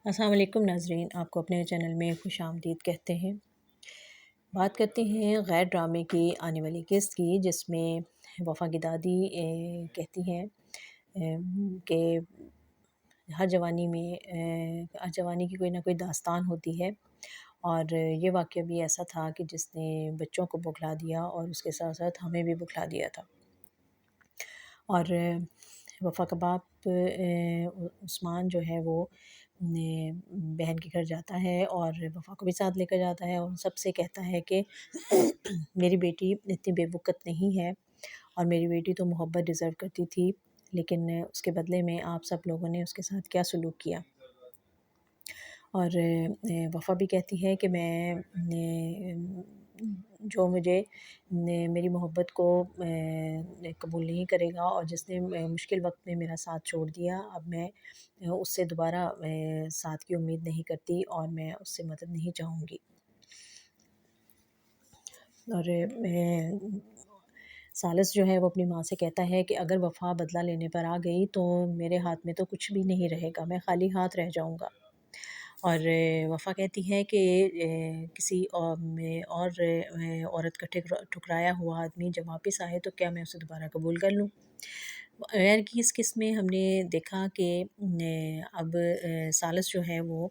السلام علیکم ناظرین، آپ کو اپنے چینل میں خوش آمدید کہتے ہیں۔ بات کرتے ہیں غیر ڈرامے کی آنے والی قسط کی، جس میں وفا کی دادی کہتی ہیں کہ ہر جوانی کی کوئی نہ کوئی داستان ہوتی ہے، اور یہ واقعہ بھی ایسا تھا کہ جس نے بچوں کو بکھلا دیا اور اس کے ساتھ ساتھ ہمیں بھی بکھلا دیا تھا۔ اور وفا کا باپ عثمان جو ہے وہ بہن کے گھر جاتا ہے اور وفا کو بھی ساتھ لے کر جاتا ہے، اور ان سب سے کہتا ہے کہ میری بیٹی اتنی بے وقت نہیں ہے، اور میری بیٹی تو محبت ڈیزرو کرتی تھی، لیکن اس کے بدلے میں آپ سب لوگوں نے اس کے ساتھ کیا سلوک کیا۔ اور وفا بھی کہتی ہے کہ میں جو مجھے میری محبت کو قبول نہیں کرے گا، اور جس نے مشکل وقت میں میرا ساتھ چھوڑ دیا، اب میں اس سے دوبارہ ساتھ کی امید نہیں کرتی اور میں اس سے مدد نہیں چاہوں گی۔ اور ثالث جو ہے وہ اپنی ماں سے کہتا ہے کہ اگر وفا بدلہ لینے پر آ گئی تو میرے ہاتھ میں تو کچھ بھی نہیں رہے گا، میں خالی ہاتھ رہ جاؤں گا۔ اور وفا کہتی ہے کہ کسی اور عورت کا ٹھکرایا ہوا آدمی جب واپس آئے تو کیا میں اسے دوبارہ قبول کر لوں۔ غیر کی اس قسم میں ہم نے دیکھا کہ اب ثالث جو ہے وہ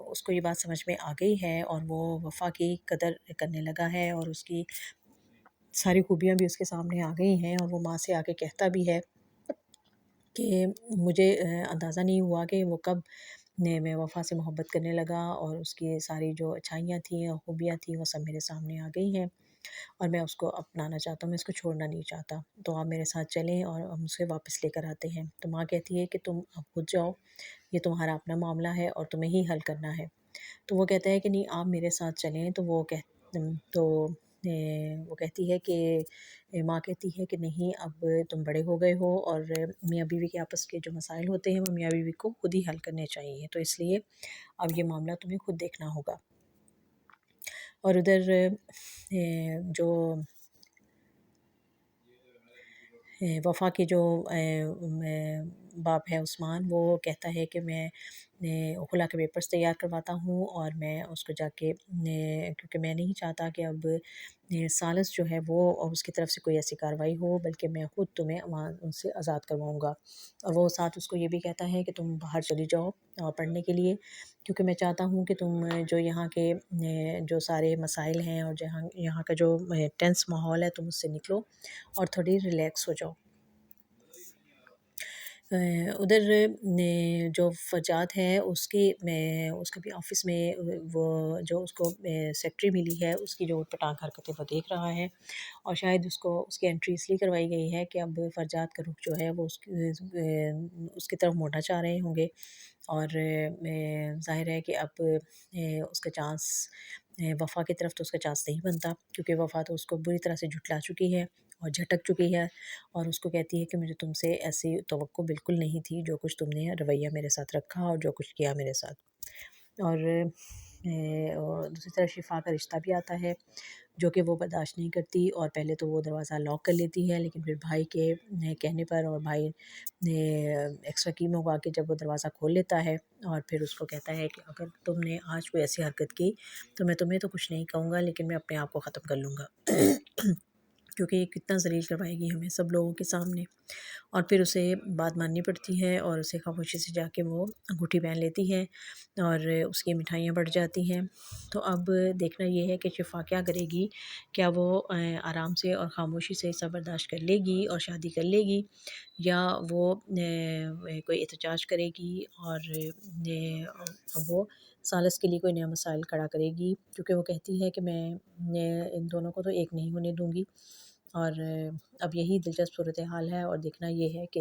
اس کو یہ بات سمجھ میں آ گئی ہے، اور وہ وفا کی قدر کرنے لگا ہے، اور اس کی ساری خوبیاں بھی اس کے سامنے آ گئی ہیں، اور وہ ماں سے آ کے کہتا بھی ہے کہ مجھے اندازہ نہیں ہوا کہ وہ کب میں وفا سے محبت کرنے لگا، اور اس کی ساری جو اچھائیاں تھیں اور خوبیاں تھیں وہ سب میرے سامنے آ گئی ہیں، اور میں اس کو اپنانا چاہتا ہوں، میں اس کو چھوڑنا نہیں چاہتا، تو آپ میرے ساتھ چلیں اور ہم اسے واپس لے کر آتے ہیں۔ تو ماں کہتی ہے کہ تم اب خود جاؤ، یہ تمہارا اپنا معاملہ ہے اور تمہیں ہی حل کرنا ہے۔ تو وہ کہتا ہے کہ نہیں، آپ میرے ساتھ چلیں، وہ کہتی ہے کہ ماں کہتی ہے کہ نہیں، اب تم بڑے ہو گئے ہو، اور میاں بیوی کے آپس کے جو مسائل ہوتے ہیں وہ میاں بیوی کو خود ہی حل کرنے چاہیے، تو اس لیے اب یہ معاملہ تمہیں خود دیکھنا ہوگا۔ اور ادھر جو وفا کے جو باپ ہے عثمان، وہ کہتا ہے کہ میں خلا کے پیپرز تیار کرواتا ہوں، اور میں اس کو جا کے کیونکہ میں نہیں چاہتا کہ اب ثالث جو ہے وہ اس کی طرف سے کوئی ایسی کارروائی ہو، بلکہ میں خود تمہیں وہاں ان سے آزاد کرواؤں گا۔ اور وہ ساتھ اس کو یہ بھی کہتا ہے کہ تم باہر چلی جاؤ پڑھنے کے لیے، کیونکہ میں چاہتا ہوں کہ تم جو یہاں کے جو سارے مسائل ہیں اور یہاں کا جو ٹینس ماحول ہے تم اس سے نکلو اور تھوڑی ریلیکس ہو جاؤ۔ ادھر جو فجاد ہے اس کا بھی آفس میں وہ جو اس کو سیکٹری ملی ہے، اس کی جو پٹانگ حرکتیں وہ دیکھ رہا ہے، اور شاید اس کی انٹری اس لیے کروائی گئی ہے کہ اب فرجاد کا رخ جو ہے وہ اس کی طرف موڑنا چاہ رہے ہوں گے، اور ظاہر ہے کہ اب اس کا چانس وفا کی طرف تو اس کا چانس نہیں بنتا، کیونکہ وفا تو اس کو بری طرح سے جھٹلا چکی ہے اور جھٹک چکی ہے، اور اس کو کہتی ہے کہ مجھے تم سے ایسی توقع بالکل نہیں تھی، جو کچھ تم نے رویہ میرے ساتھ رکھا اور جو کچھ کیا میرے ساتھ۔ اور دوسری طرف شفا کا رشتہ بھی آتا ہے، جو کہ وہ برداشت نہیں کرتی، اور پہلے تو وہ دروازہ لاک کر لیتی ہے، لیکن پھر بھائی کے کہنے پر اور بھائی نے ایکسٹرا کی منگوا کے جب وہ دروازہ کھول لیتا ہے، اور پھر اس کو کہتا ہے کہ اگر تم نے آج کوئی ایسی حرکت کی تو میں تمہیں تو کچھ نہیں کہوں گا، لیکن میں اپنے آپ کو ختم کر لوں گا کیونکہ یہ کتنا ذلیل کروائے گی ہمیں سب لوگوں کے سامنے۔ اور پھر اسے بات ماننی پڑتی ہے، اور اسے خاموشی سے جا کے وہ انگوٹھی پہن لیتی ہے، اور اس کی مٹھائیاں بڑھ جاتی ہیں۔ تو اب دیکھنا یہ ہے کہ شفا کیا کرے گی، کیا وہ آرام سے اور خاموشی سے سب برداشت کر لے گی اور شادی کر لے گی، یا وہ کوئی احتجاج کرے گی اور وہ ثالث کے لیے کوئی نیا مسائل کھڑا کرے گی، کیونکہ وہ کہتی ہے کہ میں ان دونوں کو تو ایک نہیں ہونے دوں گی۔ اور اب یہی دلچسپ صورتحال ہے، اور دیکھنا یہ ہے کہ